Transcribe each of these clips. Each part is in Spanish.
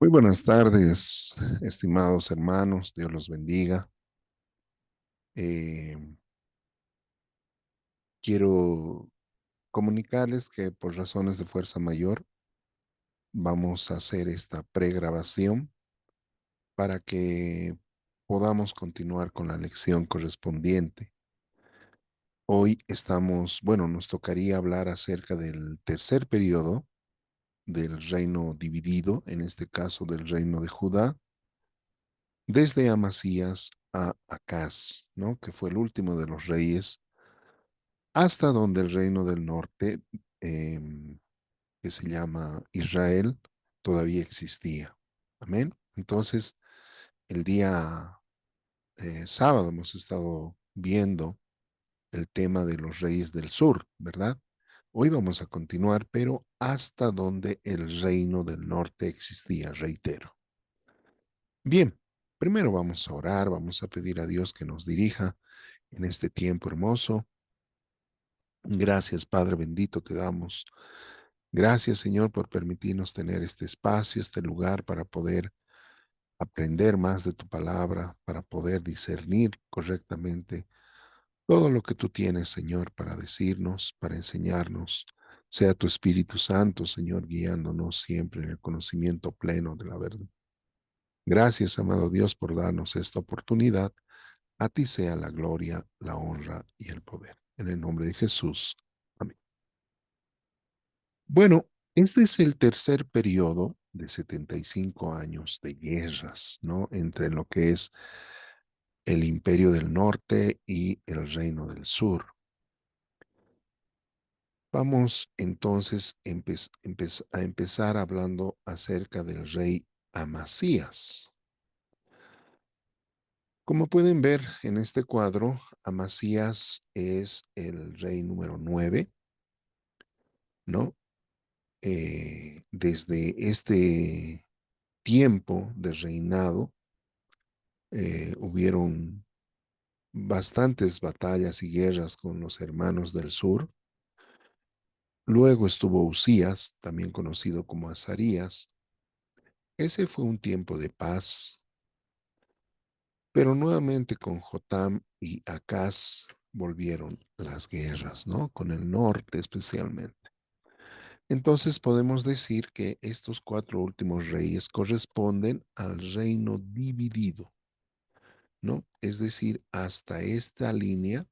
Muy buenas tardes, estimados hermanos, Dios los bendiga. Eh, Quiero comunicarles que por razones de fuerza mayor vamos a hacer esta pregrabación para que podamos continuar con la lección correspondiente. Hoy nos tocaría hablar acerca del tercer periodo del reino dividido, en este caso del reino de Judá, desde Amasías a Acaz, ¿no? Que fue el último de los reyes hasta donde el reino del norte, que se llama Israel, todavía existía. Amén. Entonces, el día sábado hemos estado viendo el tema de los reyes del sur, ¿verdad? Hoy vamos a continuar, pero hasta donde el reino del norte existía, reitero. Bien, primero vamos a orar, vamos a pedir a Dios que nos dirija en este tiempo hermoso. Gracias, Padre bendito, te damos. Gracias, Señor, por permitirnos tener este espacio, este lugar para poder aprender más de tu palabra, para poder discernir correctamente todo lo que tú tienes, Señor, para decirnos, para enseñarnos. Sea tu Espíritu Santo, Señor, guiándonos siempre en el conocimiento pleno de la verdad. Gracias, amado Dios, por darnos esta oportunidad. A ti sea la gloria, la honra y el poder. En el nombre de Jesús. Amén. Bueno, este es el tercer periodo de 75 años de guerras, ¿no? Entre lo que es el Imperio del Norte y el Reino del Sur. Vamos entonces a empezar hablando acerca del rey Amasías. Como pueden ver en este cuadro, Amasías es el rey número 9, ¿no? Desde este tiempo de reinado, hubieron bastantes batallas y guerras con los hermanos del sur. Luego estuvo Usías, también conocido como Azarías. Ese fue un tiempo de paz, pero nuevamente con Jotam y Acaz volvieron las guerras, ¿no? Con el norte especialmente. Entonces podemos decir que estos cuatro últimos reyes corresponden al reino dividido, ¿no? Es decir, hasta esta línea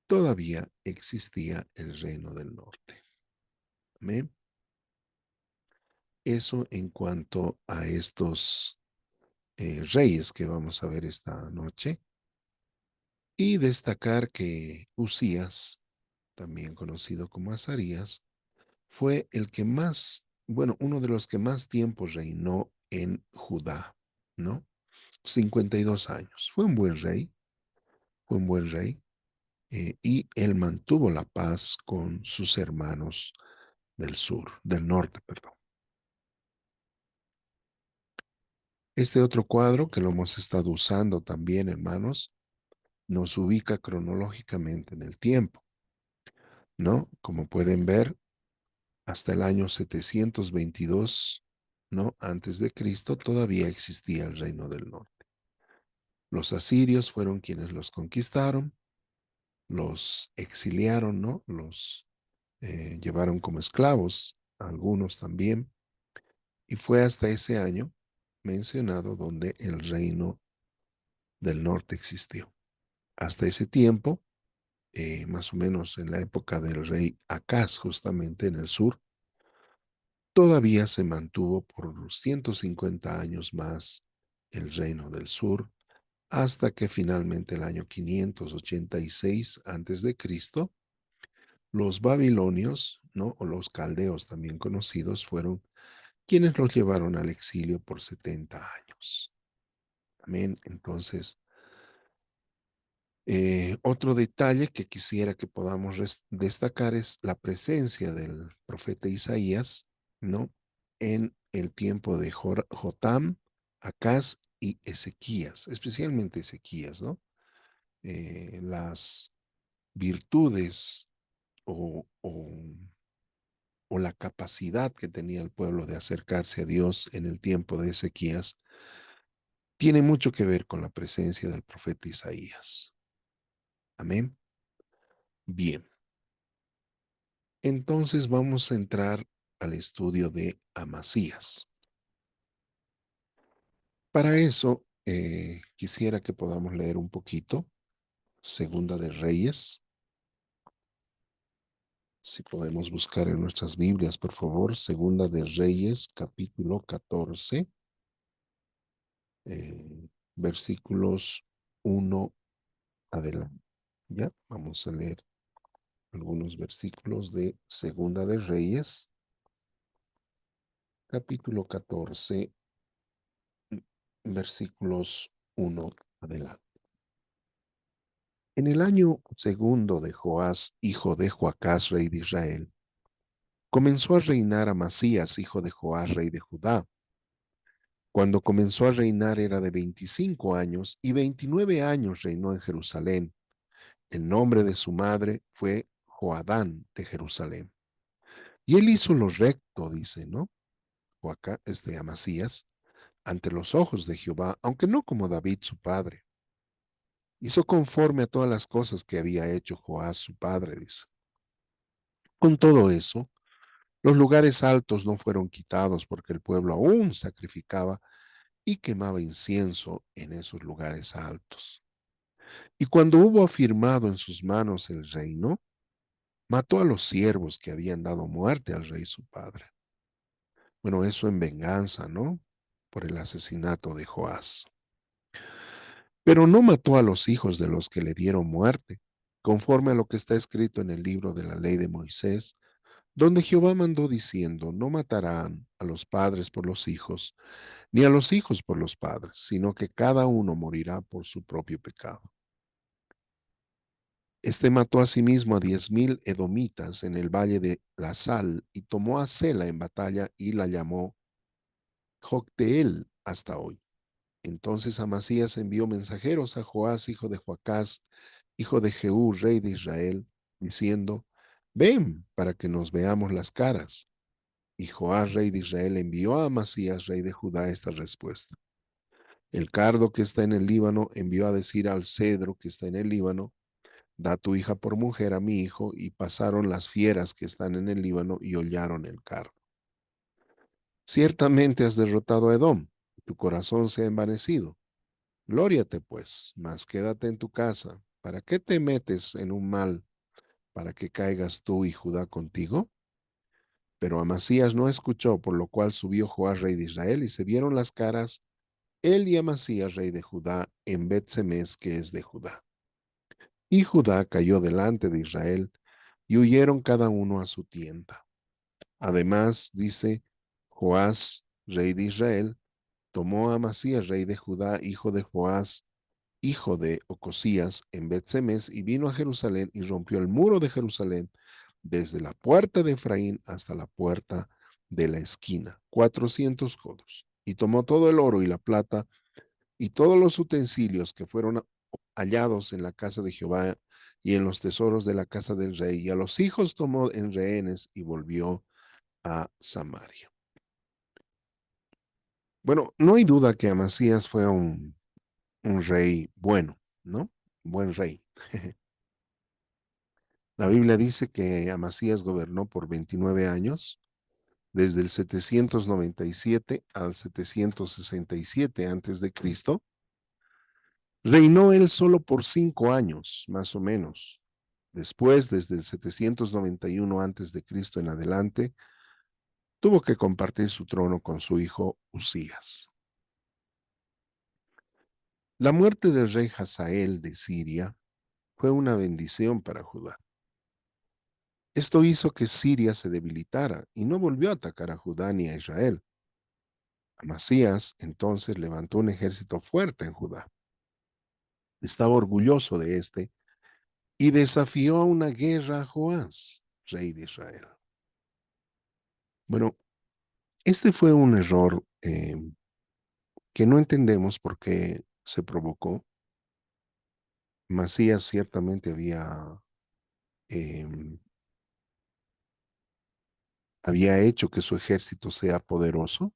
todavía existía el reino del norte. Amén. Eso en cuanto a estos reyes que vamos a ver esta noche. Y destacar que Usías, también conocido como Azarías, fue el que más, bueno, uno de los que más tiempo reinó en Judá, ¿no? 52 años. Fue un buen rey, fue un buen rey, y él mantuvo la paz con sus hermanos del sur, del norte, perdón. Este otro cuadro que lo hemos estado usando también, hermanos, nos ubica cronológicamente en el tiempo, ¿no? Como pueden ver, hasta el año 722, ¿no? Antes de Cristo, todavía existía el reino del norte. Los asirios fueron quienes los conquistaron, los exiliaron, ¿no? Los llevaron como esclavos, algunos también, y fue hasta ese año mencionado donde el reino del norte existió. Hasta ese tiempo, más o menos en la época del rey Acaz, justamente en el sur, todavía se mantuvo por 150 años más el reino del sur, hasta que finalmente el año 586 antes de Cristo, los babilonios, ¿no? O los caldeos también conocidos, fueron quienes los llevaron al exilio por 70 años. Amén. Entonces, otro detalle que quisiera que podamos destacar es la presencia del profeta Isaías, ¿no? En el tiempo de Jotam, Acaz y Ezequías, especialmente Ezequías, ¿no? Las virtudes o o la capacidad que tenía el pueblo de acercarse a Dios en el tiempo de Ezequías tiene mucho que ver con la presencia del profeta Isaías. Amén. Bien, entonces vamos a entrar al estudio de Amasías. Para eso, quisiera que podamos leer un poquito Segunda de Reyes. Si podemos buscar en nuestras Biblias, por favor, Segunda de Reyes, capítulo 14, versículos 1 adelante. Ya, vamos a leer algunos versículos de Segunda de Reyes, capítulo 14, versículos 1 adelante. En el año segundo de Joás, hijo de Joacás, rey de Israel, comenzó a reinar Amasías, hijo de Joás, rey de Judá. Cuando comenzó a reinar era de 25 años y 29 años reinó en Jerusalén. El nombre de su madre fue Joadán de Jerusalén. Y él hizo lo recto, dice, ¿no? Joacá es de Amasías, ante los ojos de Jehová, aunque no como David su padre. Hizo conforme a todas las cosas que había hecho Joás su padre, dice. Con todo eso, los lugares altos no fueron quitados porque el pueblo aún sacrificaba y quemaba incienso en esos lugares altos. Y cuando hubo afirmado en sus manos el reino, mató a los siervos que habían dado muerte al rey su padre. Bueno, eso en venganza, ¿no? Por el asesinato de Joás. Pero no mató a los hijos de los que le dieron muerte, conforme a lo que está escrito en el libro de la ley de Moisés, donde Jehová mandó diciendo, no matarán a los padres por los hijos, ni a los hijos por los padres, sino que cada uno morirá por su propio pecado. Este mató asimismo a 10,000 edomitas en el valle de la Sal y tomó a Sela en batalla y la llamó Jocteel hasta hoy. Entonces Amasías envió mensajeros a Joás, hijo de Joacás, hijo de Jehú, rey de Israel, diciendo, ven para que nos veamos las caras. Y Joás, rey de Israel, envió a Amasías, rey de Judá, esta respuesta. El cardo que está en el Líbano envió a decir al cedro que está en el Líbano, da tu hija por mujer a mi hijo, y pasaron las fieras que están en el Líbano y hollaron el cardo. Ciertamente has derrotado a Edom, tu corazón se ha envanecido. Glóriate pues, mas quédate en tu casa. ¿Para qué te metes en un mal para que caigas tú y Judá contigo? Pero Amasías no escuchó, por lo cual subió Joás, rey de Israel, y se vieron las caras él y Amasías, rey de Judá, en Bet-Semes, que es de Judá. Y Judá cayó delante de Israel, y huyeron cada uno a su tienda. Además, dice Joás, rey de Israel, tomó a Amasías, rey de Judá, hijo de Joás, hijo de Ocosías, en Bet-Semes, y vino a Jerusalén y rompió el muro de Jerusalén desde la puerta de Efraín hasta la puerta de la esquina, 400 codos. Y tomó todo el oro y la plata y todos los utensilios que fueron hallados en la casa de Jehová y en los tesoros de la casa del rey, y a los hijos tomó en rehenes y volvió a Samaria. Bueno, no hay duda que Amasías fue un rey bueno, ¿no? Buen rey. La Biblia dice que Amasías gobernó por 29 años, desde el 797 al 767 antes de Cristo. Reinó él solo por 5 años, más o menos. Después, desde el 791 antes de Cristo en adelante, tuvo que compartir su trono con su hijo Usías. La muerte del rey Hazael de Siria fue una bendición para Judá. Esto hizo que Siria se debilitara y no volvió a atacar a Judá ni a Israel. Amasías entonces levantó un ejército fuerte en Judá. Estaba orgulloso de este y desafió a una guerra a Joás, rey de Israel. Bueno, este fue un error que no entendemos por qué se provocó. Amasías ciertamente había eh, había hecho que su ejército sea poderoso,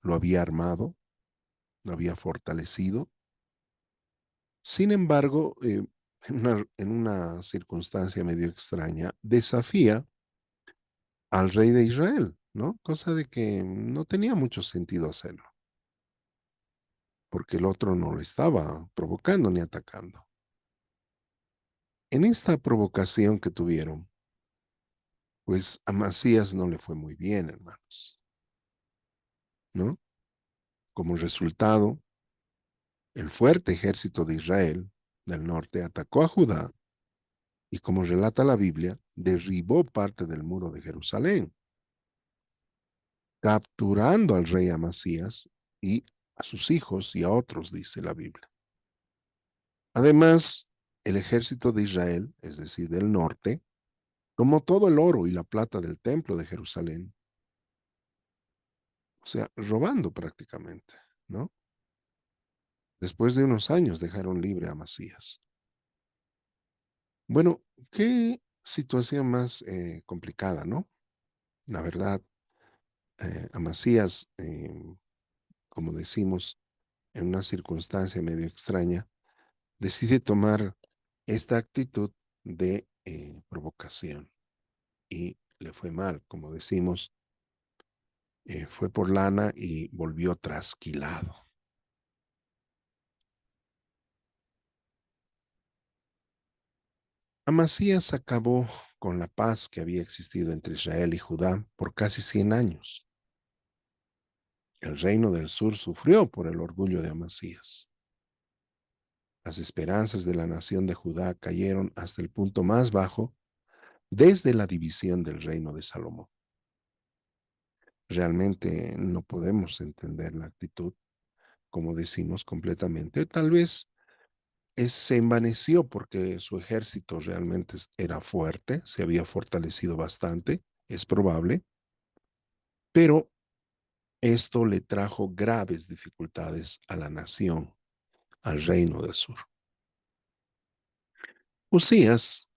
lo había armado, lo había fortalecido. Sin embargo, en una circunstancia medio extraña, desafía al rey de Israel, ¿no? Cosa de que no tenía mucho sentido hacerlo, porque el otro no lo estaba provocando ni atacando. En esta provocación que tuvieron, pues a Amasías no le fue muy bien, hermanos, ¿no? Como resultado, el fuerte ejército de Israel del norte atacó a Judá y, como relata la Biblia, derribó parte del muro de Jerusalén, capturando al rey Amasías y a sus hijos y a otros, dice la Biblia. Además, el ejército de Israel, es decir, del norte, tomó todo el oro y la plata del templo de Jerusalén, o sea, robando prácticamente, ¿no? Después de unos años dejaron libre a Amasías. Bueno, qué situación más complicada, ¿no? La verdad, Amasías, como decimos, en una circunstancia medio extraña, decide tomar esta actitud de provocación y le fue mal, como decimos, fue por lana y volvió trasquilado. Amasías acabó con la paz que había existido entre Israel y Judá por casi 100 años. El reino del sur sufrió por el orgullo de Amasías. Las esperanzas de la nación de Judá cayeron hasta el punto más bajo desde la división del reino de Salomón. Realmente no podemos entender la actitud, como decimos, completamente. Tal vez se envaneció porque su ejército realmente era fuerte, se había fortalecido bastante, es probable, pero esto le trajo graves dificultades a la nación, al reino del sur. Usías,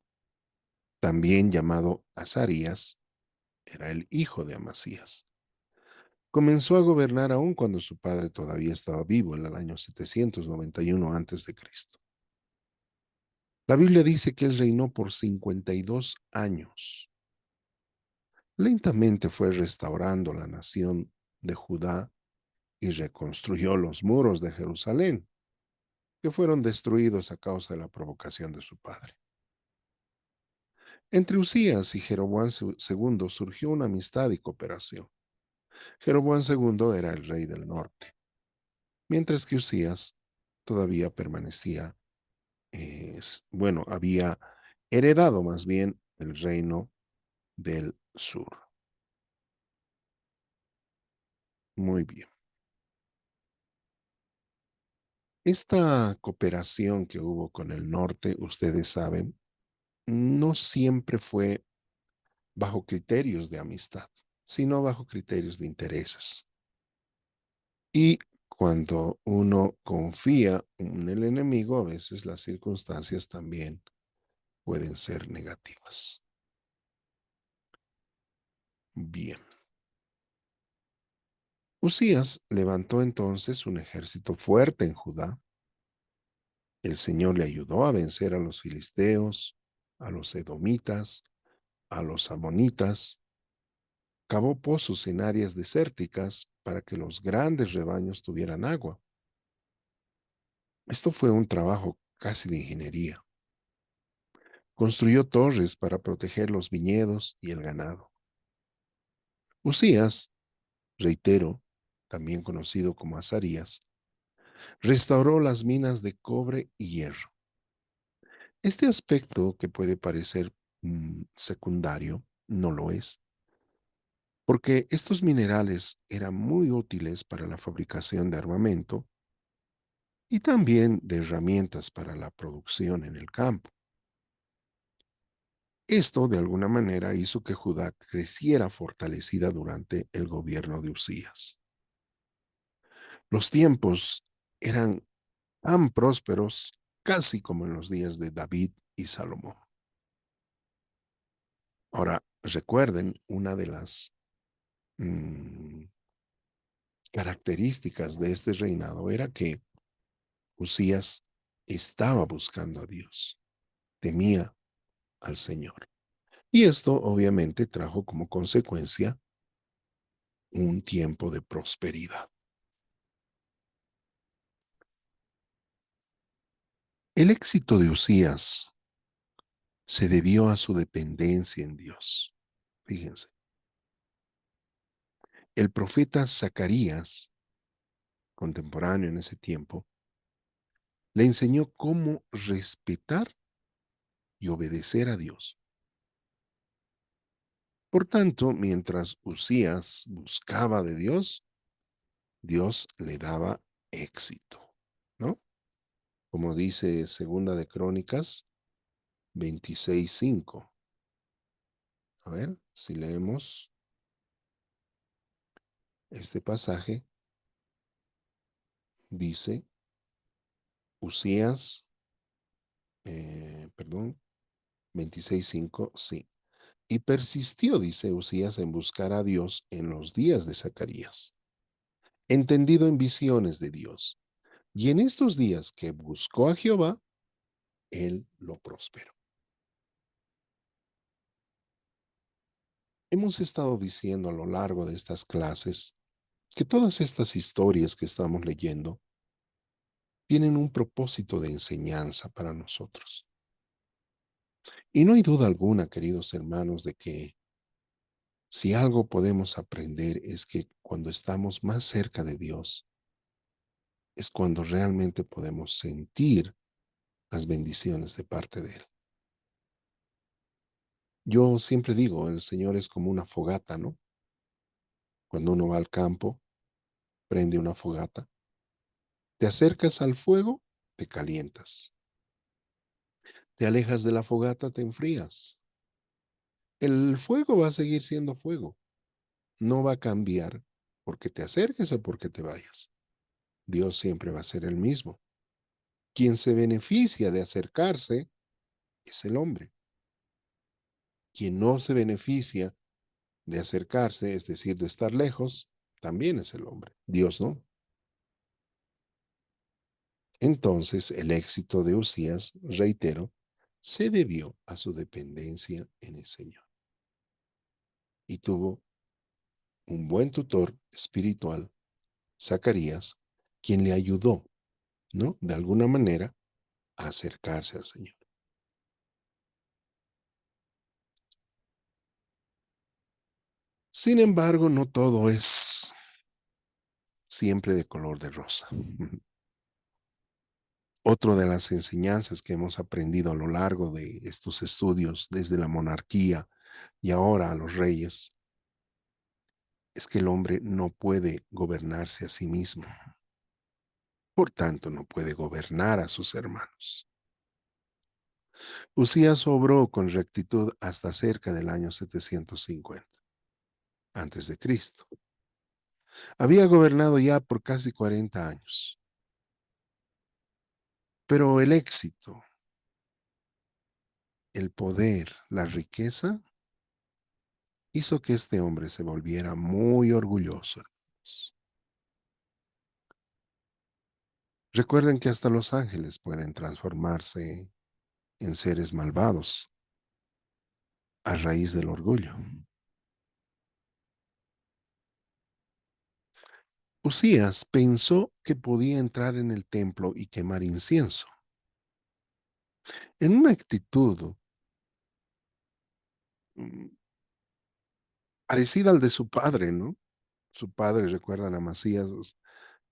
también llamado Azarías, era el hijo de Amasías. Comenzó a gobernar aún cuando su padre todavía estaba vivo, en el año 791 a.C. La Biblia dice que él reinó por 52 años. Lentamente fue restaurando la nación de Judá y reconstruyó los muros de Jerusalén, que fueron destruidos a causa de la provocación de su padre. Entre Usías y Jeroboam II surgió una amistad y cooperación. Jeroboam II era el rey del norte, mientras que Usías todavía permanecía, bueno, había heredado más bien el reino del sur. Muy bien. Esta cooperación que hubo con el norte, ustedes saben, no siempre fue bajo criterios de amistad, sino bajo criterios de intereses. Y cuando uno confía en el enemigo, a veces las circunstancias también pueden ser negativas. Bien. Usías levantó entonces un ejército fuerte en Judá. El Señor le ayudó a vencer a los filisteos, a los edomitas, a los amonitas. Cavó pozos en áreas desérticas para que los grandes rebaños tuvieran agua. Esto fue un trabajo casi de ingeniería. Construyó torres para proteger los viñedos y el ganado. Usías, reitero, también conocido como Azarías, restauró las minas de cobre y hierro. Este aspecto, que puede parecer secundario, no lo es, porque estos minerales eran muy útiles para la fabricación de armamento y también de herramientas para la producción en el campo. Esto, de alguna manera, hizo que Judá creciera fortalecida durante el gobierno de Usías. Los tiempos eran tan prósperos casi como en los días de David y Salomón. Ahora, Recuerden, una de las características de este reinado era que Usías estaba buscando a Dios, temía al Señor. Y esto obviamente trajo como consecuencia un tiempo de prosperidad. El éxito de Usías se debió a su dependencia en Dios. Fíjense, el profeta Zacarías, contemporáneo en ese tiempo, le enseñó cómo respetar y obedecer a Dios. Por tanto, mientras Usías buscaba de Dios, Dios le daba éxito, ¿no? Como dice Segunda de Crónicas 26:5. A ver, si leemos este pasaje, dice Usías, perdón, 26:5, sí. Y persistió, dice Usías, en buscar a Dios en los días de Zacarías, entendido en visiones de Dios. Y en estos días que buscó a Jehová, él lo prosperó. Hemos estado diciendo a lo largo de estas clases que todas estas historias que estamos leyendo tienen un propósito de enseñanza para nosotros. Y no hay duda alguna, queridos hermanos, de que si algo podemos aprender es que cuando estamos más cerca de Dios, es cuando realmente podemos sentir las bendiciones de parte de Él. Yo siempre digo, el Señor es como una fogata, ¿no? Cuando uno va al campo, prende una fogata, te acercas al fuego, te calientas, te alejas de la fogata, te enfrías. El fuego va a seguir siendo fuego, no va a cambiar porque te acerques o porque te vayas. Dios siempre va a ser el mismo. Quien se beneficia de acercarse es el hombre. Quien no se beneficia de acercarse, es decir, de estar lejos, también es el hombre. Dios no. Entonces, el éxito de Usías, reitero, se debió a su dependencia en el Señor. Y tuvo un buen tutor espiritual, Zacarías, quien le ayudó, ¿no? De alguna manera, a acercarse al Señor. Sin embargo, no todo es siempre de color de rosa. Otra de las enseñanzas que hemos aprendido a lo largo de estos estudios, desde la monarquía y ahora a los reyes, es que el hombre no puede gobernarse a sí mismo. Por tanto, no puede gobernar a sus hermanos. Usías obró con rectitud hasta cerca del año 750 antes de Cristo. Había gobernado ya por casi 40 años. Pero el éxito, el poder, la riqueza, hizo que este hombre se volviera muy orgulloso. Recuerden que hasta los ángeles pueden transformarse en seres malvados a raíz del orgullo. Usías pensó que podía entrar en el templo y quemar incienso. En una actitud mm, parecida al de su padre, ¿no? Su padre, recuerdan, Amasías,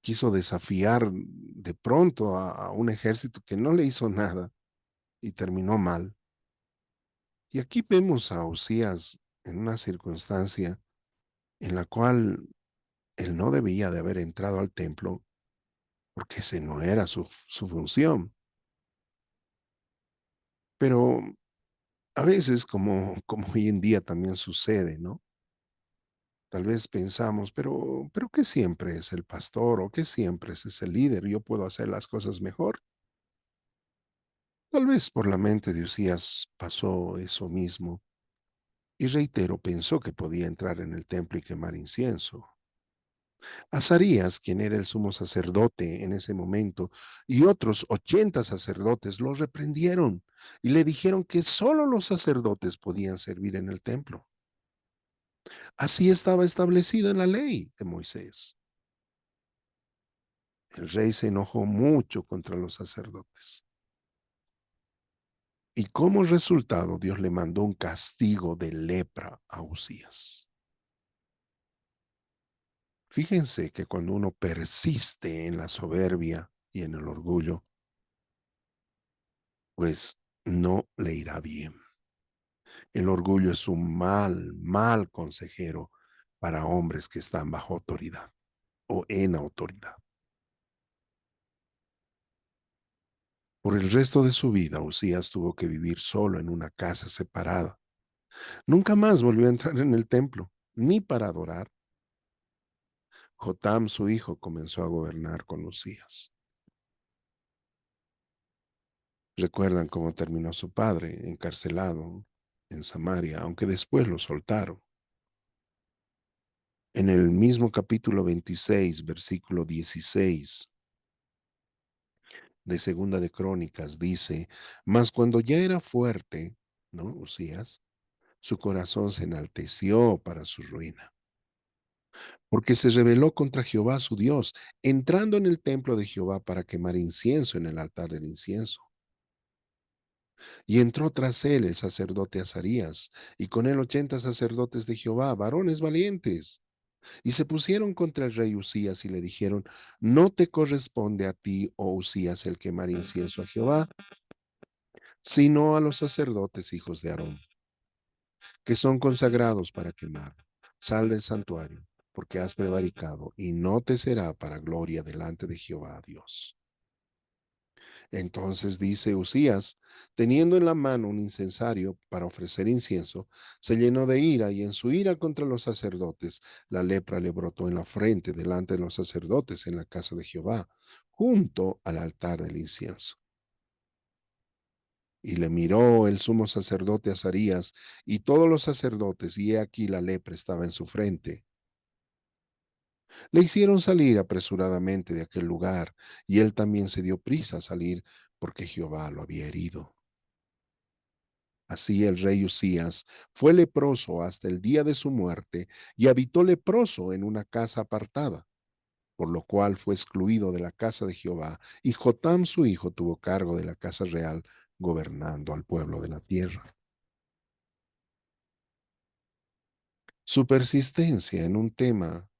quiso desafiar de pronto a un ejército que no le hizo nada y terminó mal. Y aquí vemos a Usías en una circunstancia en la cual él no debía de haber entrado al templo porque ese no era su función. Pero a veces, como hoy en día también sucede, ¿no? Tal vez pensamos, pero ¿qué siempre es el pastor o qué siempre es ese líder? Yo puedo hacer las cosas mejor. Tal vez por la mente de Usías pasó eso mismo, Y reitero, pensó que podía entrar en el templo y quemar incienso. Azarías, quien era el sumo sacerdote en ese momento, y otros 80 sacerdotes lo reprendieron y le dijeron que solo los sacerdotes podían servir en el templo. Así estaba establecido en la ley de Moisés. El rey se enojó mucho contra los sacerdotes. Y como resultado, Dios le mandó un castigo de lepra a Usías. Fíjense que cuando uno persiste en la soberbia y en el orgullo, pues no le irá bien. El orgullo es un mal consejero para hombres que están bajo autoridad o en autoridad. Por el resto de su vida, Usías tuvo que vivir solo en una casa separada. Nunca más volvió a entrar en el templo, ni para adorar. Jotam, su hijo, comenzó a gobernar con Usías. Recuerdan cómo terminó su padre, encarcelado en Samaria, aunque después lo soltaron. En el mismo capítulo 26, versículo 16 de Segunda de Crónicas, dice, mas cuando ya era fuerte, ¿no? Usías, su corazón se enalteció para su ruina, porque se rebeló contra Jehová su Dios, entrando en el templo de Jehová para quemar incienso en el altar del incienso. Y entró tras él el sacerdote Azarías, y con él 80 sacerdotes de Jehová, varones valientes. Y se pusieron contra el rey Usías y le dijeron, no te corresponde a ti, oh Usías, el quemar incienso a Jehová, sino a los sacerdotes hijos de Aarón, que son consagrados para quemar. Sal del santuario, porque has prevaricado, y no te será para gloria delante de Jehová Dios. Entonces dice Usías, teniendo en la mano un incensario para ofrecer incienso, se llenó de ira y en su ira contra los sacerdotes, la lepra le brotó en la frente delante de los sacerdotes en la casa de Jehová, junto al altar del incienso. Y le miró el sumo sacerdote Azarías y todos los sacerdotes, y he aquí la lepra estaba en su frente. Le hicieron salir apresuradamente de aquel lugar, y él también se dio prisa a salir porque Jehová lo había herido. Así el rey Usías fue leproso hasta el día de su muerte y habitó leproso en una casa apartada, por lo cual fue excluido de la casa de Jehová, y Jotam su hijo tuvo cargo de la casa real, gobernando al pueblo de la tierra. Su persistencia en un tema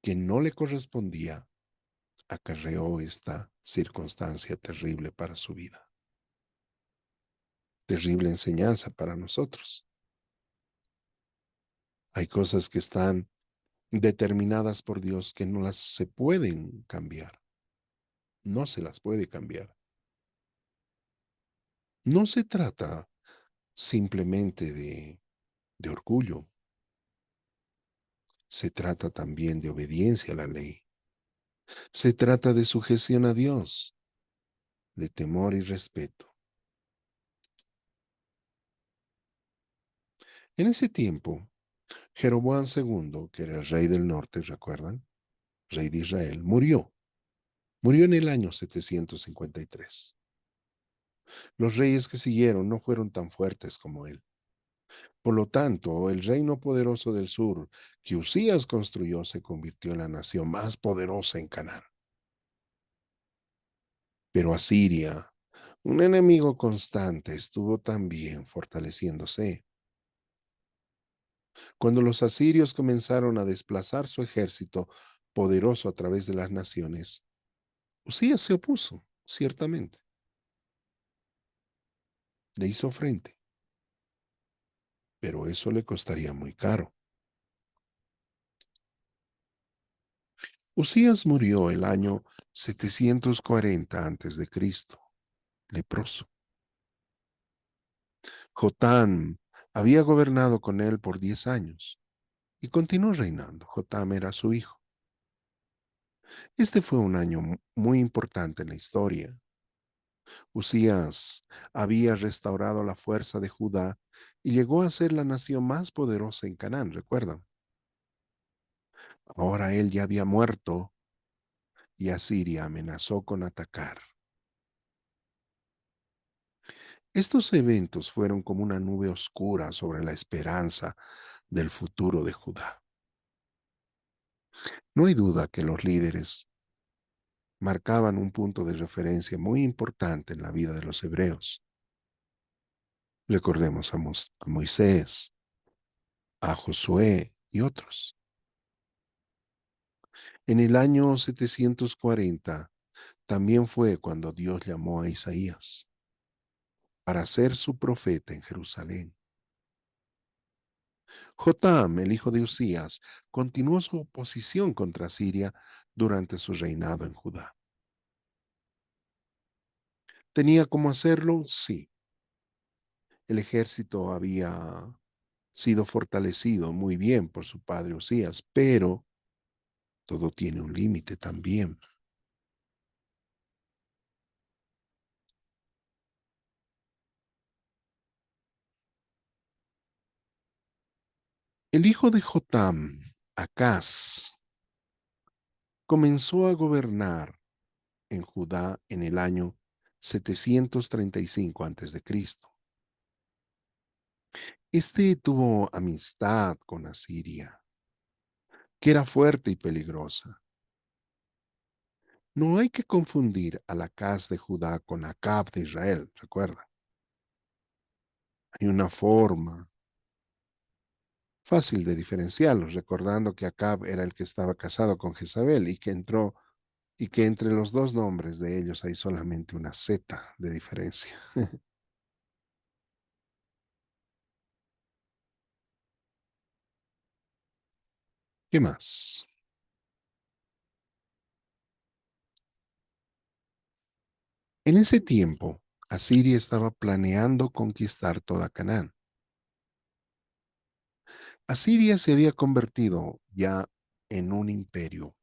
que no le correspondía acarreó esta circunstancia terrible para su vida. Terrible enseñanza para nosotros. Hay cosas que están determinadas por Dios que no las se pueden cambiar. No se las puede cambiar. No se trata simplemente de orgullo. Se trata también de obediencia a la ley. Se trata de sujeción a Dios, de temor y respeto. En ese tiempo, Jeroboam II, que era el rey del norte, ¿recuerdan? Rey de Israel, murió. Murió en el año 753. Los reyes que siguieron no fueron tan fuertes como él. Por lo tanto, el reino poderoso del sur que Usías construyó se convirtió en la nación más poderosa en Canaán. Pero Asiria, un enemigo constante, estuvo también fortaleciéndose. Cuando los asirios comenzaron a desplazar su ejército poderoso a través de las naciones, Usías se opuso, ciertamente. Le hizo frente, pero eso le costaría muy caro. Usías murió el año 740 a.C., leproso. Jotam había gobernado con él por 10 años y continuó reinando. Jotam era su hijo. Este fue un año muy importante en la historia. Usías había restaurado la fuerza de Judá y llegó a ser la nación más poderosa en Canaán, ¿recuerdan? Ahora él ya había muerto y Asiria amenazó con atacar. Estos eventos fueron como una nube oscura sobre la esperanza del futuro de Judá. No hay duda que los líderes marcaban un punto de referencia muy importante en la vida de los hebreos. Recordemos a Moisés, a Josué y otros. En el año 740 también fue cuando Dios llamó a Isaías para ser su profeta en Jerusalén. Jotam, el hijo de Usías, continuó su oposición contra Siria durante su reinado en Judá. ¿Tenía cómo hacerlo? Sí. El ejército había sido fortalecido muy bien por su padre Usías, pero todo tiene un límite también. El hijo de Jotam, Acaz, comenzó a gobernar en Judá en el año 735 a.C. Este tuvo amistad con Asiria, que era fuerte y peligrosa. No hay que confundir a Acaz de Judá con Acab de Israel, recuerda. Hay una forma fácil de diferenciarlos, recordando que Acab era el que estaba casado con Jezabel y que entre los dos nombres de ellos hay solamente una Z de diferencia. ¿Qué más? En ese tiempo, Asiria estaba planeando conquistar toda Canaán. Asiria se había convertido ya en un imperio.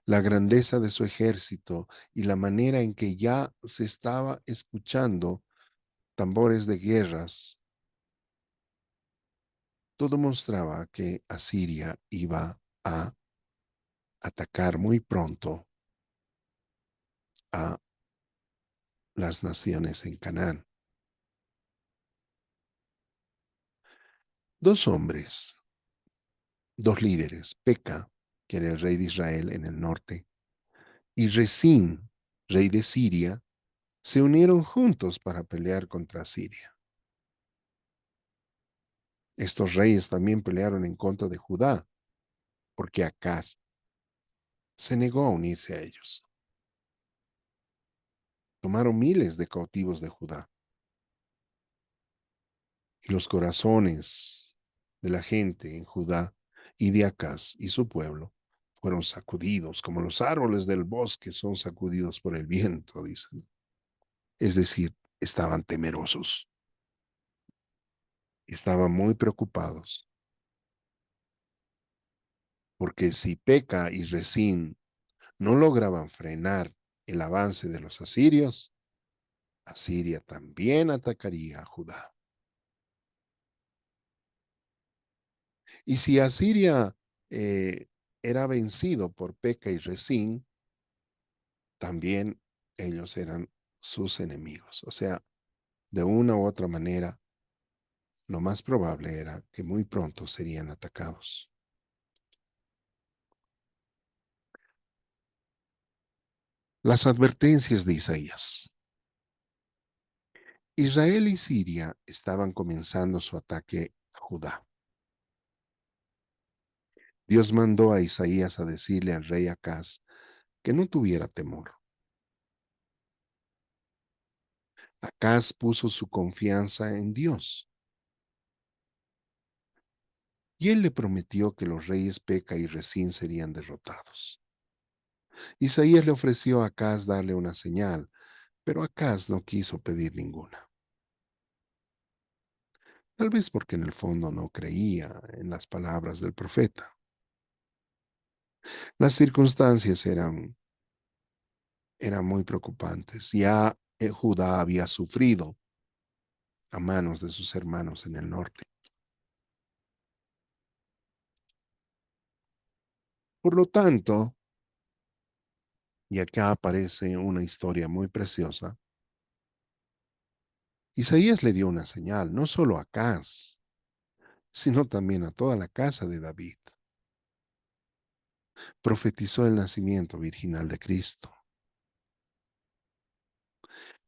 La grandeza de su ejército y la manera en que ya se estaba escuchando tambores de guerras, todo mostraba que Asiria iba a atacar muy pronto a las naciones en Canaán. Dos hombres, dos líderes, Peca, que era el rey de Israel en el norte, y Resín, rey de Siria, se unieron juntos para pelear contra Siria. Estos reyes también pelearon en contra de Judá, porque Acaz se negó a unirse a ellos. Tomaron miles de cautivos de Judá y los corazones de la gente en Judá y de Acaz y su pueblo fueron sacudidos como los árboles del bosque son sacudidos por el viento, dicen. Es decir, estaban temerosos, estaban muy preocupados, porque si Peca y Resín no lograban frenar el avance de los asirios, Asiria también atacaría a Judá. Y si Asiria eh, era vencido por Peca y Resín, también ellos eran sus enemigos. O sea, de una u otra manera, lo más probable era que muy pronto serían atacados. Las advertencias de Isaías. Israel y Siria estaban comenzando su ataque a Judá. Dios mandó a Isaías a decirle al rey Acaz que no tuviera temor. Acaz puso su confianza en Dios y él le prometió que los reyes Peca y Resín serían derrotados. Isaías le ofreció a Acaz darle una señal, pero Acaz no quiso pedir ninguna. Tal vez porque en el fondo no creía en las palabras del profeta. Las circunstancias eran muy preocupantes. Ya Judá había sufrido a manos de sus hermanos en el norte. Por lo tanto, y acá aparece una historia muy preciosa, Isaías le dio una señal, no solo a Acaz, sino también a toda la casa de David. Profetizó el nacimiento virginal de Cristo.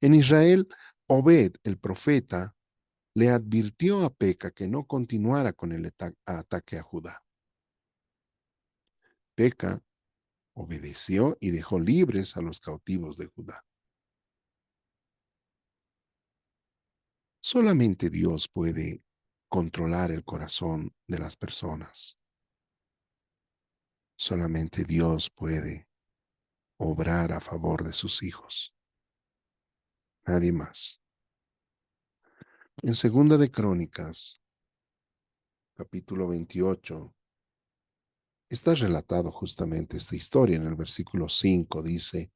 En Israel, Obed, el profeta, le advirtió a Peca que no continuara con el ataque a Judá. Peca obedeció y dejó libres a los cautivos de Judá. Solamente Dios puede controlar el corazón de las personas. Solamente Dios puede obrar a favor de sus hijos. Nadie más. En Segunda de Crónicas, capítulo 28, está relatado justamente esta historia. En el versículo 5 dice,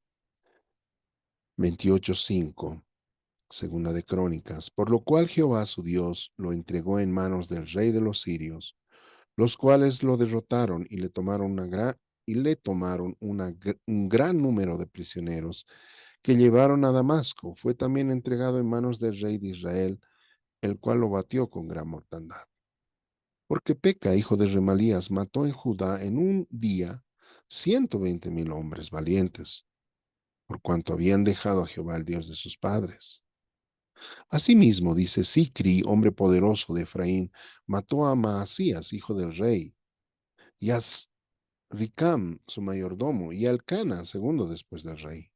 28:5, Segunda de Crónicas, por lo cual Jehová su Dios lo entregó en manos del rey de los sirios, los cuales lo derrotaron y le tomaron un gran número de prisioneros que llevaron a Damasco. Fue también entregado en manos del rey de Israel, el cual lo batió con gran mortandad. Porque Peca, hijo de Remalías, mató en Judá en un día 120,000 hombres valientes, por cuanto habían dejado a Jehová el Dios de sus padres. Asimismo, dice Sicri, hombre poderoso de Efraín, mató a Maasías, hijo del rey, y a Ricam, su mayordomo, y a Elcana, segundo después del rey.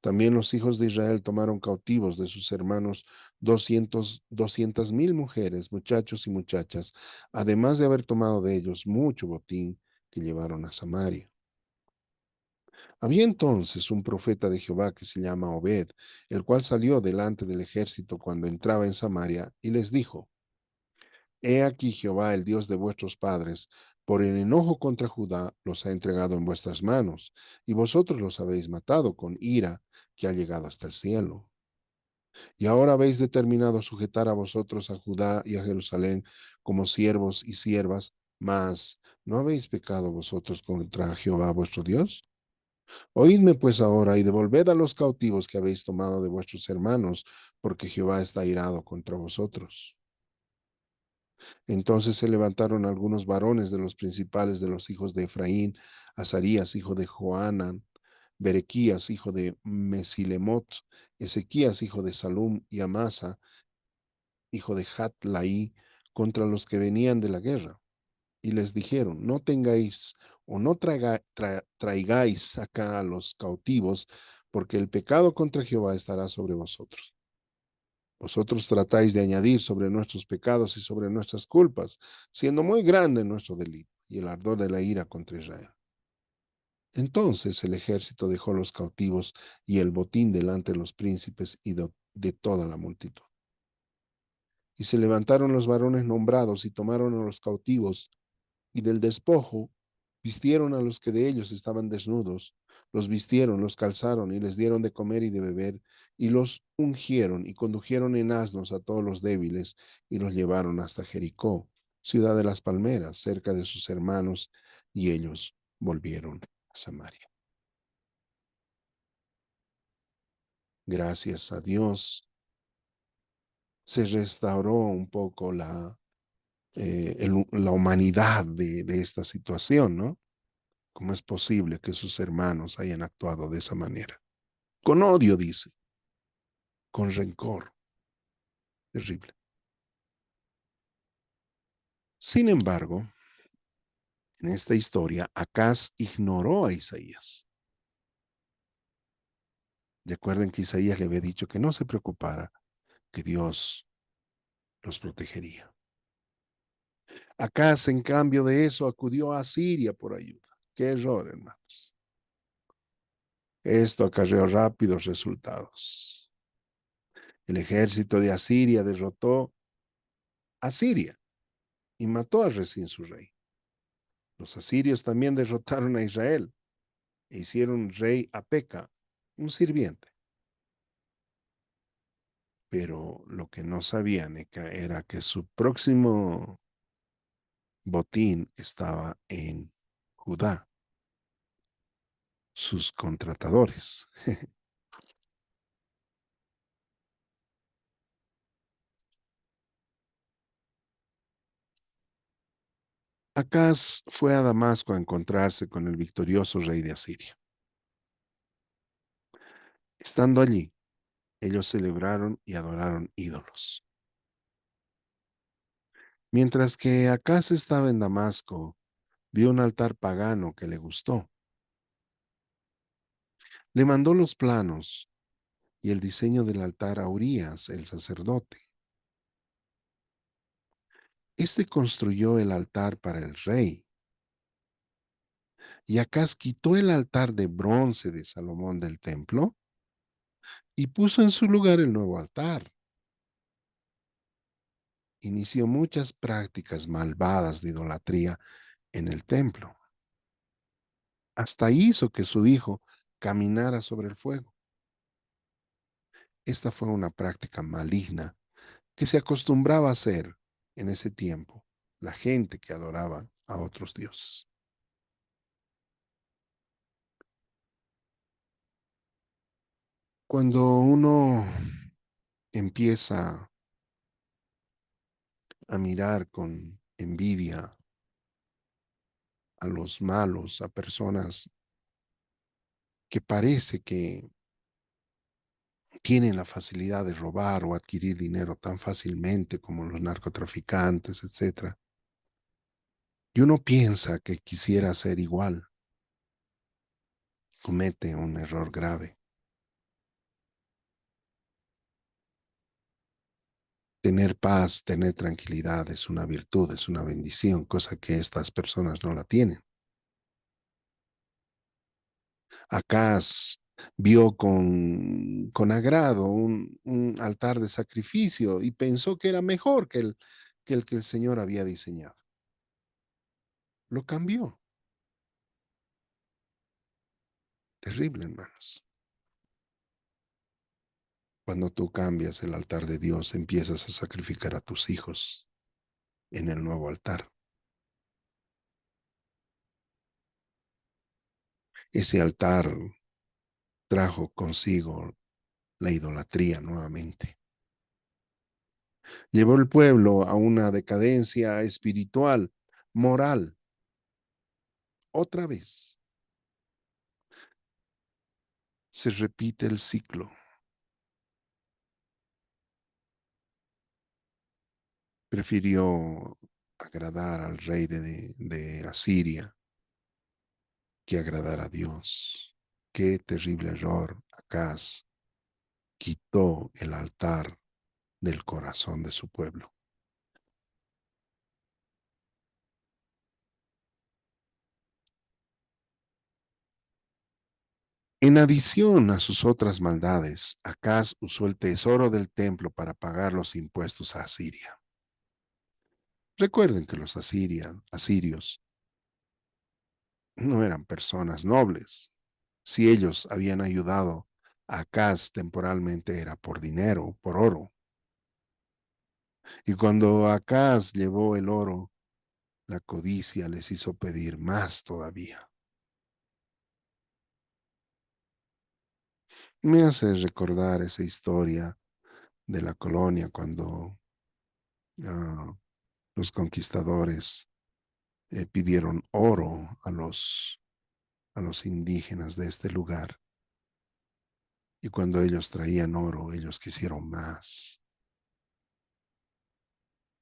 También los hijos de Israel tomaron cautivos de sus hermanos 200,000 mujeres, muchachos y muchachas, además de haber tomado de ellos mucho botín que llevaron a Samaria. Había entonces un profeta de Jehová que se llama Obed, el cual salió delante del ejército cuando entraba en Samaria y les dijo, He aquí Jehová, el Dios de vuestros padres, por el enojo contra Judá, los ha entregado en vuestras manos, y vosotros los habéis matado con ira que ha llegado hasta el cielo. Y ahora habéis determinado sujetar a vosotros a Judá y a Jerusalén como siervos y siervas, mas ¿no habéis pecado vosotros contra Jehová vuestro Dios? Oídme pues ahora y devolved a los cautivos que habéis tomado de vuestros hermanos, porque Jehová está irado contra vosotros. Entonces se levantaron algunos varones de los principales de los hijos de Efraín, Azarías, hijo de Joanán, Berequías, hijo de Mesilemot, Ezequías, hijo de Salum, y Amasa, hijo de Hatlaí, contra los que venían de la guerra. Y les dijeron, no tengáis o no traigáis acá a los cautivos, porque el pecado contra Jehová estará sobre vosotros. Vosotros tratáis de añadir sobre nuestros pecados y sobre nuestras culpas, siendo muy grande nuestro delito y el ardor de la ira contra Israel. Entonces el ejército dejó los cautivos y el botín delante de los príncipes y de toda la multitud. Y se levantaron los varones nombrados y tomaron a los cautivos, y del despojo vistieron a los que de ellos estaban desnudos, los vistieron, los calzaron y les dieron de comer y de beber, y los ungieron y condujeron en asnos a todos los débiles y los llevaron hasta Jericó, ciudad de las palmeras, cerca de sus hermanos, y ellos volvieron a Samaria. Gracias a Dios se restauró un poco la humanidad de esta situación, ¿no? ¿Cómo es posible que sus hermanos hayan actuado de esa manera? Con odio, dice, con rencor. Terrible. Sin embargo, en esta historia, Acaz ignoró a Isaías. Recuerden que Isaías le había dicho que no se preocupara, que Dios los protegería. Acaz, en cambio de eso, acudió a Siria por ayuda. Qué error, hermanos. Esto acarreó rápidos resultados. El ejército de Asiria derrotó a Siria y mató a Resín su rey. Los asirios también derrotaron a Israel e hicieron rey a Peca, un sirviente. Pero lo que no sabía Neca era que su próximo botín estaba en Judá, sus contratadores. Acaz fue a Damasco a encontrarse con el victorioso rey de Asiria. Estando allí, ellos celebraron y adoraron ídolos. Mientras que Acaz estaba en Damasco, vio un altar pagano que le gustó. Le mandó los planos y el diseño del altar a Urías, el sacerdote. Este construyó el altar para el rey. Y Acaz quitó el altar de bronce de Salomón del templo y puso en su lugar el nuevo altar. Inició muchas prácticas malvadas de idolatría en el templo. Hasta hizo que su hijo caminara sobre el fuego. Esta fue una práctica maligna que se acostumbraba a hacer en ese tiempo la gente que adoraba a otros dioses. Cuando uno empieza a mirar con envidia a los malos, a personas que parece que tienen la facilidad de robar o adquirir dinero tan fácilmente como los narcotraficantes, etcétera. Y uno piensa que quisiera ser igual, comete un error grave. Tener paz, tener tranquilidad es una virtud, es una bendición, cosa que estas personas no la tienen. Acaz vio con agrado un altar de sacrificio y pensó que era mejor que el Señor había diseñado. Lo cambió. Terrible, hermanos. Cuando tú cambias el altar de Dios, empiezas a sacrificar a tus hijos en el nuevo altar. Ese altar trajo consigo la idolatría nuevamente. Llevó el pueblo a una decadencia espiritual, moral. Otra vez se repite el ciclo. Prefirió agradar al rey de Asiria que agradar a Dios. Qué terrible error. Acaz quitó el altar del corazón de su pueblo. En adición a sus otras maldades, Acaz usó el tesoro del templo para pagar los impuestos a Asiria. Recuerden que los asirios no eran personas nobles. Si ellos habían ayudado a Acaz temporalmente era por dinero, por oro. Y cuando Acaz llevó el oro, la codicia les hizo pedir más todavía. Me hace recordar esa historia de la colonia cuando uh, los conquistadores pidieron oro a los indígenas de este lugar. Y cuando ellos traían oro, ellos quisieron más.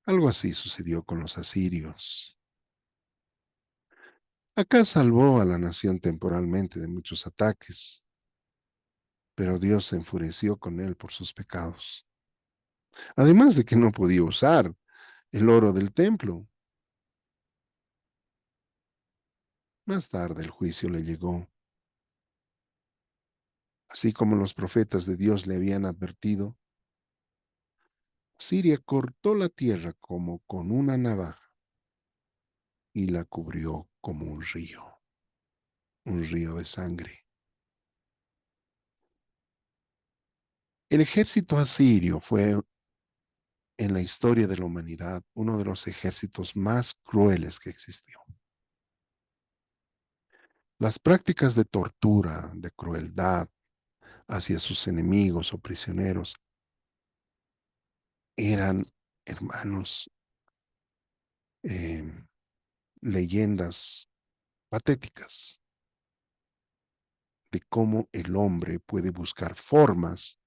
Algo así sucedió con los asirios. Acá salvó a la nación temporalmente de muchos ataques, pero Dios se enfureció con él por sus pecados. Además de que no podía usar el oro del templo. Más tarde el juicio le llegó, así como los profetas de Dios le habían advertido. Siria cortó la tierra como con una navaja y la cubrió como un río de sangre. El ejército asirio fue en la historia de la humanidad uno de los ejércitos más crueles que existió. Las prácticas de tortura, de crueldad hacia sus enemigos o prisioneros eran, hermanos, eh, leyendas patéticas de cómo el hombre puede buscar formas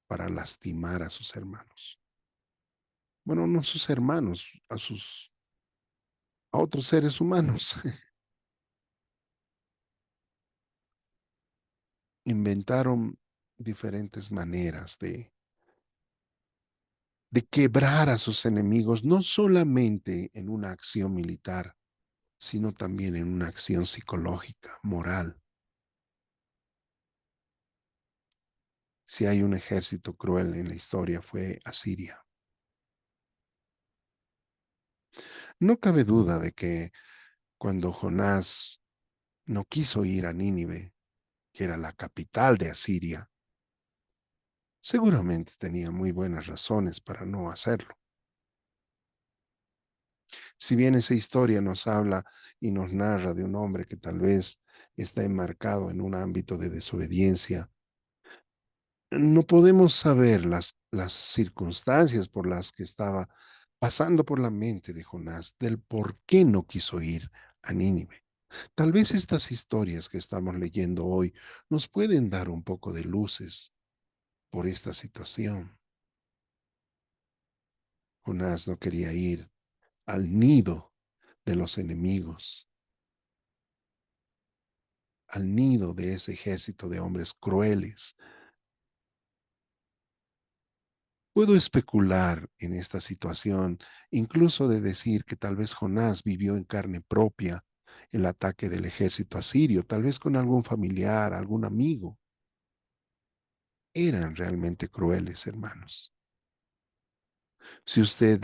para lastimar a sus hermanos. Bueno, no sus hermanos, a otros seres humanos. Inventaron diferentes maneras de quebrar a sus enemigos, no solamente en una acción militar, sino también en una acción psicológica, moral. Si hay un ejército cruel en la historia fue Asiria. No cabe duda de que cuando Jonás no quiso ir a Nínive, que era la capital de Asiria, seguramente tenía muy buenas razones para no hacerlo. Si bien esa historia nos habla y nos narra de un hombre que tal vez está enmarcado en un ámbito de desobediencia, no podemos saber las circunstancias por las que estaba pasando por la mente de Jonás, del por qué no quiso ir a Nínive. Tal vez estas historias que estamos leyendo hoy nos pueden dar un poco de luces por esta situación. Jonás no quería ir al nido de los enemigos, al nido de ese ejército de hombres crueles. Puedo especular en esta situación, incluso de decir que tal vez Jonás vivió en carne propia el ataque del ejército asirio, tal vez con algún familiar, algún amigo. Eran realmente crueles, hermanos. Si usted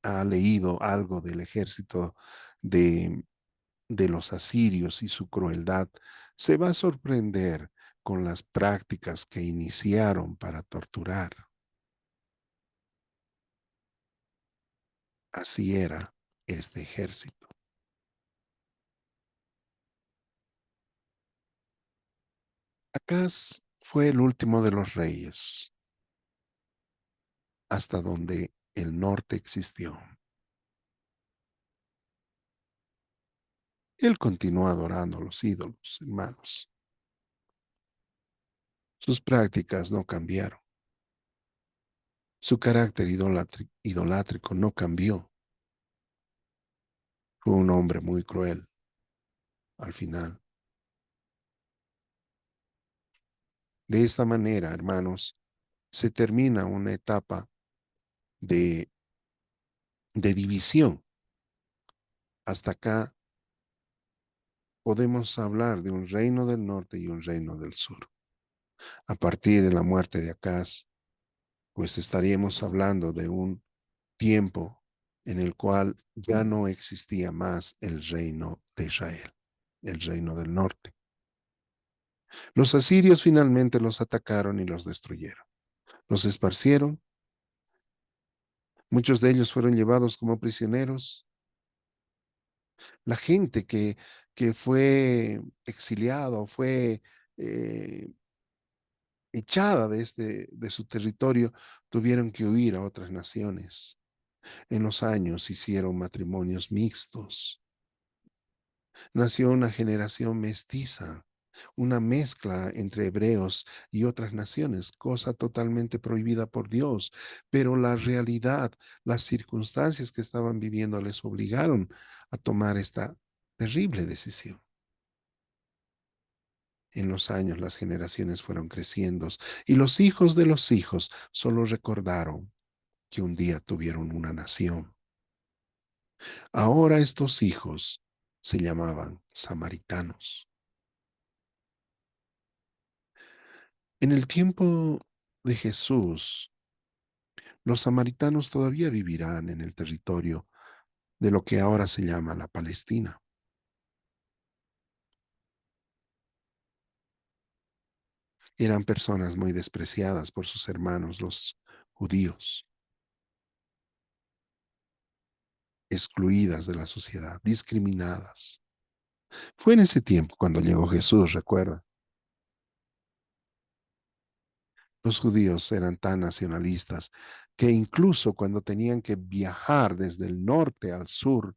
ha leído algo del ejército de, de los asirios y su crueldad, se va a sorprender con las prácticas que iniciaron para torturar. Así era este ejército. Acaz fue el último de los reyes, hasta donde el norte existió. Él continuó adorando a los ídolos, hermanos. Sus prácticas no cambiaron. Su carácter idolátrico no cambió. Fue un hombre muy cruel al final. De esta manera, hermanos, se termina una etapa de, de división. Hasta acá podemos hablar de un reino del norte y un reino del sur. A partir de la muerte de Acaz, pues estaríamos hablando de un tiempo en el cual ya no existía más el reino de Israel, el reino del norte. Los asirios finalmente los atacaron y los destruyeron. Los esparcieron, muchos de ellos fueron llevados como prisioneros. La gente que fue exiliada o fue eh, echada de su territorio, tuvieron que huir a otras naciones. En los años hicieron matrimonios mixtos. Nació una generación mestiza, una mezcla entre hebreos y otras naciones, cosa totalmente prohibida por Dios. Pero la realidad, las circunstancias que estaban viviendo les obligaron a tomar esta terrible decisión. En los años las generaciones fueron creciendo y los hijos de los hijos solo recordaron que un día tuvieron una nación. Ahora estos hijos se llamaban samaritanos. En el tiempo de Jesús, los samaritanos todavía vivirán en el territorio de lo que ahora se llama la Palestina. Eran personas muy despreciadas por sus hermanos, los judíos, excluidas de la sociedad, discriminadas. Fue en ese tiempo cuando llegó Jesús, recuerda. Los judíos eran tan nacionalistas que incluso cuando tenían que viajar desde el norte al sur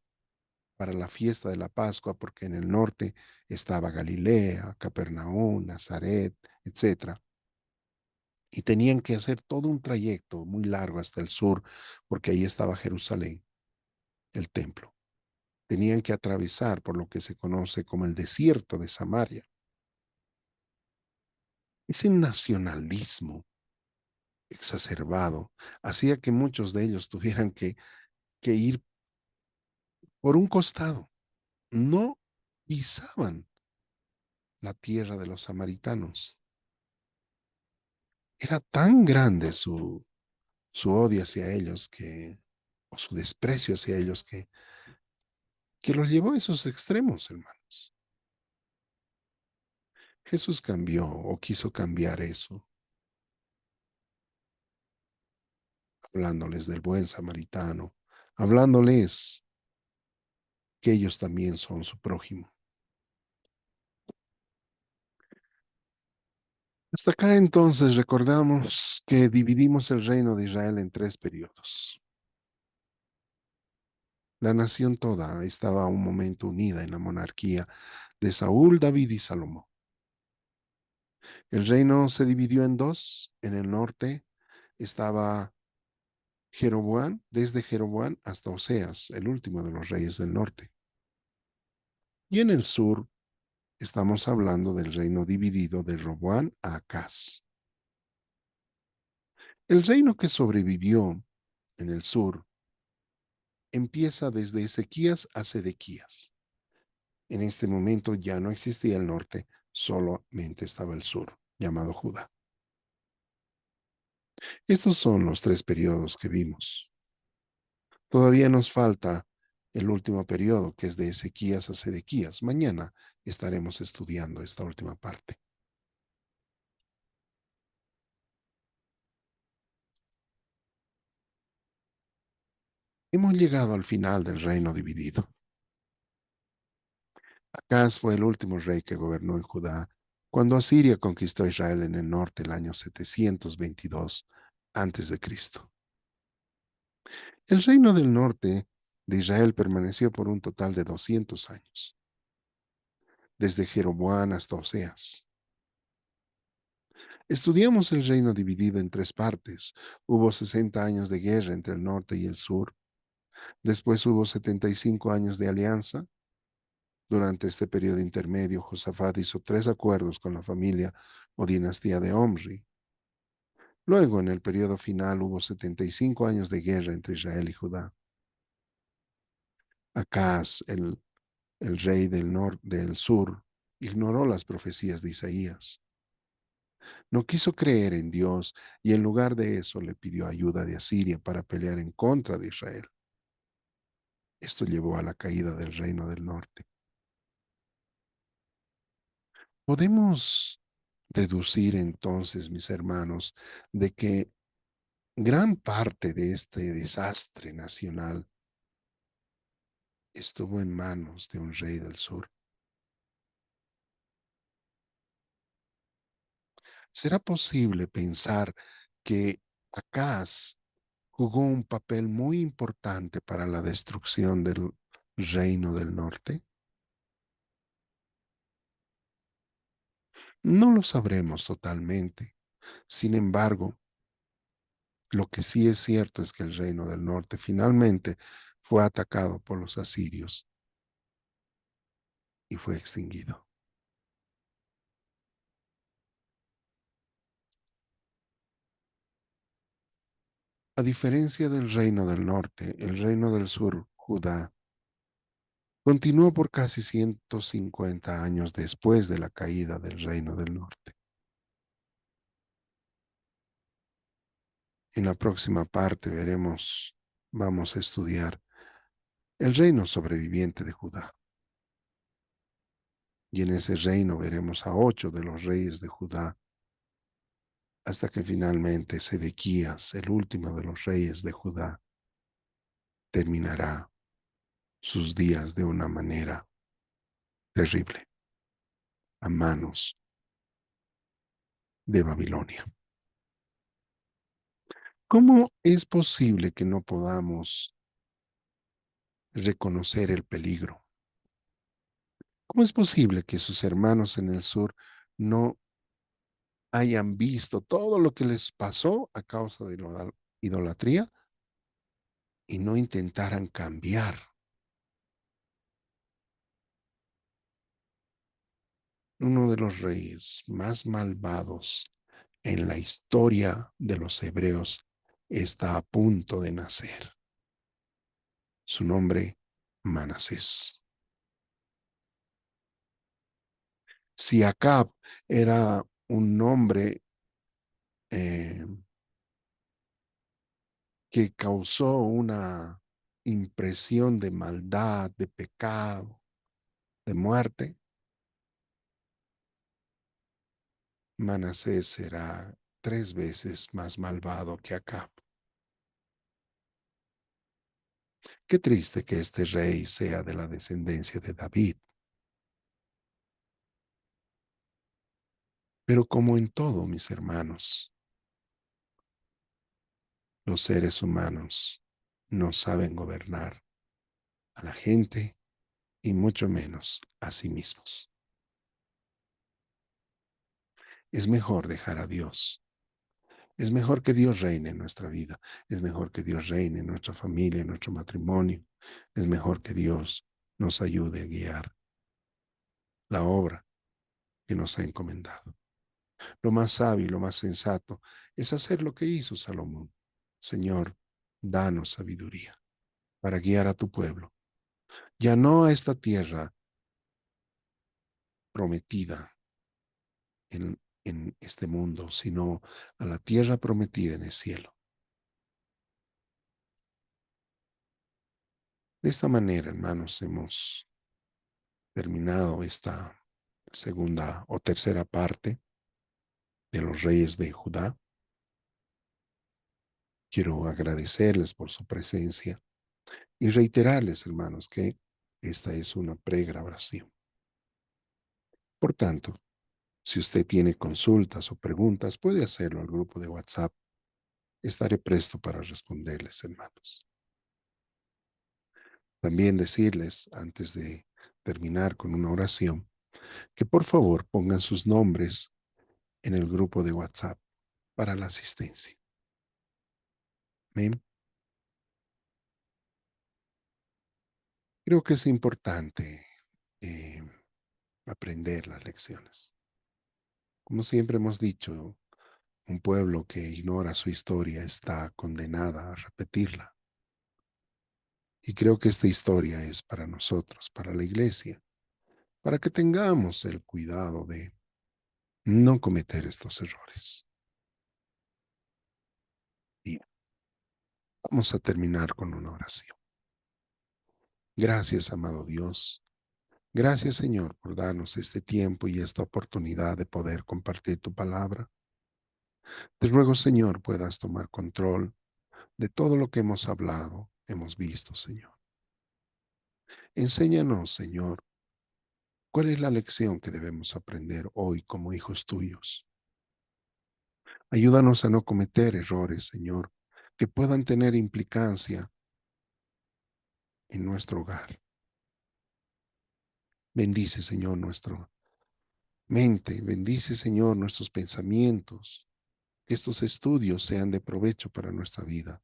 para la fiesta de la Pascua, porque en el norte estaba Galilea, Capernaum, Nazaret, etcétera, y tenían que hacer todo un trayecto muy largo hasta el sur, porque ahí estaba Jerusalén, el templo. Tenían que atravesar por lo que se conoce como el desierto de Samaria. Ese nacionalismo exacerbado hacía que muchos de ellos tuvieran que ir por un costado. No pisaban la tierra de los samaritanos. Era tan grande su odio hacia ellos o su desprecio hacia ellos que los llevó a esos extremos, hermanos. Jesús cambió o quiso cambiar eso, hablándoles del buen samaritano, hablándoles que ellos también son su prójimo. Hasta acá entonces recordamos que dividimos el reino de Israel en tres periodos. La nación toda estaba a un momento unida en la monarquía de Saúl, David y Salomón. El reino se dividió en dos. En el norte estaba Jeroboam, desde Jeroboam hasta Oseas, el último de los reyes del norte. Y en el sur estamos hablando del reino dividido de Roboam a Acaz. El reino que sobrevivió en el sur empieza desde Ezequías a Sedequías. En este momento ya no existía el norte, solamente estaba el sur, llamado Judá. Estos son los tres periodos que vimos. Todavía nos falta el último periodo, que es de Ezequías a Sedequías. Mañana estaremos estudiando esta última parte. Hemos llegado al final del reino dividido. Acaz fue el último rey que gobernó en Judá cuando Asiria conquistó a Israel en el norte el año 722 antes de Cristo. El reino del norte de Israel permaneció por un total de 200 años, desde Jeroboam hasta Oseas. Estudiamos el reino dividido en tres partes. Hubo 60 años de guerra entre el norte y el sur. Después hubo 75 años de alianza. Durante este periodo intermedio, Josafat hizo tres acuerdos con la familia o dinastía de Omri. Luego, en el periodo final, hubo 75 años de guerra entre Israel y Judá. Acaz, el rey del sur, ignoró las profecías de Isaías. No quiso creer en Dios y en lugar de eso le pidió ayuda de Asiria para pelear en contra de Israel. Esto llevó a la caída del reino del norte. Podemos deducir entonces, mis hermanos, de que gran parte de este desastre nacional estuvo en manos de un rey del sur. ¿Será posible pensar que Acaz jugó un papel muy importante para la destrucción del reino del norte? No lo sabremos totalmente. Sin embargo, lo que sí es cierto es que el reino del norte finalmente fue atacado por los asirios y fue extinguido. A diferencia del reino del norte, el reino del sur, Judá, continuó por casi 150 años después de la caída del reino del norte. En la próxima parte vamos a estudiar el reino sobreviviente de Judá. Y en ese reino veremos a 8 de los reyes de Judá hasta que finalmente Sedequías, el último de los reyes de Judá, terminará sus días de una manera terrible a manos de Babilonia. ¿Cómo es posible que no podamos reconocer el peligro? ¿Cómo es posible que sus hermanos en el sur no hayan visto todo lo que les pasó a causa de la idolatría y no intentaran cambiar? Uno de los reyes más malvados en la historia de los hebreos está a punto de nacer. Su nombre, Manasés. Si Acab era un nombre eh, que causó una impresión de maldad, de pecado, de muerte, Manasés será 3 veces más malvado que Acab. Qué triste que este rey sea de la descendencia de David. Pero como en todo, mis hermanos, los seres humanos no saben gobernar a la gente y mucho menos a sí mismos. Es mejor dejar a Dios. Es mejor que Dios reine en nuestra vida. Es mejor que Dios reine en nuestra familia, en nuestro matrimonio. Es mejor que Dios nos ayude a guiar la obra que nos ha encomendado. Lo más sabio y lo más sensato es hacer lo que hizo Salomón. Señor, danos sabiduría para guiar a tu pueblo, ya no a esta tierra prometida en este mundo, sino a la tierra prometida en el cielo. De esta manera, hermanos, hemos terminado esta segunda o tercera parte de los reyes de Judá. Quiero agradecerles por su presencia y reiterarles, hermanos, que esta es una pregrabación. Por tanto, si usted tiene consultas o preguntas, puede hacerlo al grupo de WhatsApp. Estaré presto para responderles, hermanos. También decirles, antes de terminar con una oración, que por favor pongan sus nombres en el grupo de WhatsApp para la asistencia. Amén. Creo que es importante eh, aprender las lecciones. Como siempre hemos dicho, un pueblo que ignora su historia está condenada a repetirla. Y creo que esta historia es para nosotros, para la iglesia, para que tengamos el cuidado de no cometer estos errores. Bien, vamos a terminar con una oración. Gracias, amado Dios. Gracias, Señor, por darnos este tiempo y esta oportunidad de poder compartir tu palabra. Te ruego, Señor, puedas tomar control de todo lo que hemos hablado, hemos visto, Señor. Enséñanos, Señor, cuál es la lección que debemos aprender hoy como hijos tuyos. Ayúdanos a no cometer errores, Señor, que puedan tener implicancia en nuestro hogar. Bendice, Señor, nuestra mente. Bendice, Señor, nuestros pensamientos. Que estos estudios sean de provecho para nuestra vida.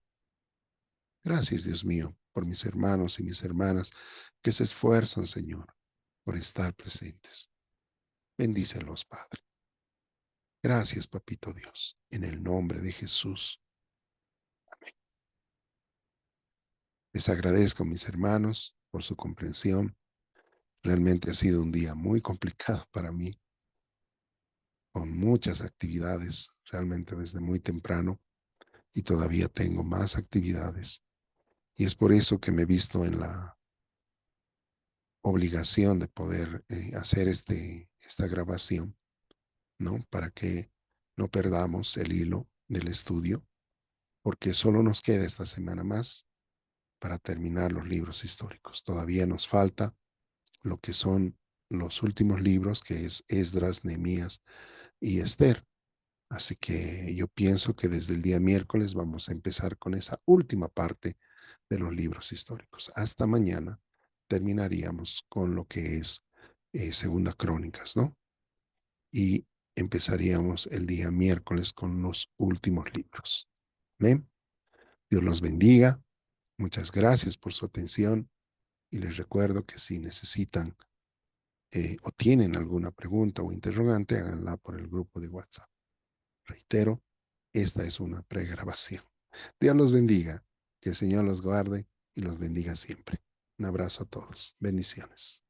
Gracias, Dios mío, por mis hermanos y mis hermanas que se esfuerzan, Señor, por estar presentes. Bendícelos, Padre. Gracias, Papito Dios, en el nombre de Jesús. Amén. Les agradezco, mis hermanos, por su comprensión. Realmente ha sido un día muy complicado para mí, con muchas actividades, realmente desde muy temprano, y todavía tengo más actividades. Y es por eso que me he visto en la obligación de poder hacer esta grabación, ¿no? Para que no perdamos el hilo del estudio, porque solo nos queda esta semana más para terminar los libros históricos. Todavía nos falta lo que son los últimos libros, que es Esdras, Nehemías y Esther. Así que yo pienso que desde el día miércoles vamos a empezar con esa última parte de los libros históricos. Hasta mañana terminaríamos con lo que es Segunda Crónicas, ¿no? Y empezaríamos el día miércoles con los últimos libros. ¿Ven? Dios los bendiga. Muchas gracias por su atención y les recuerdo que si necesitan o tienen alguna pregunta o interrogante, háganla por el grupo de WhatsApp. Reitero, esta es una pregrabación. Dios los bendiga, que el Señor los guarde y los bendiga siempre. Un abrazo a todos. Bendiciones.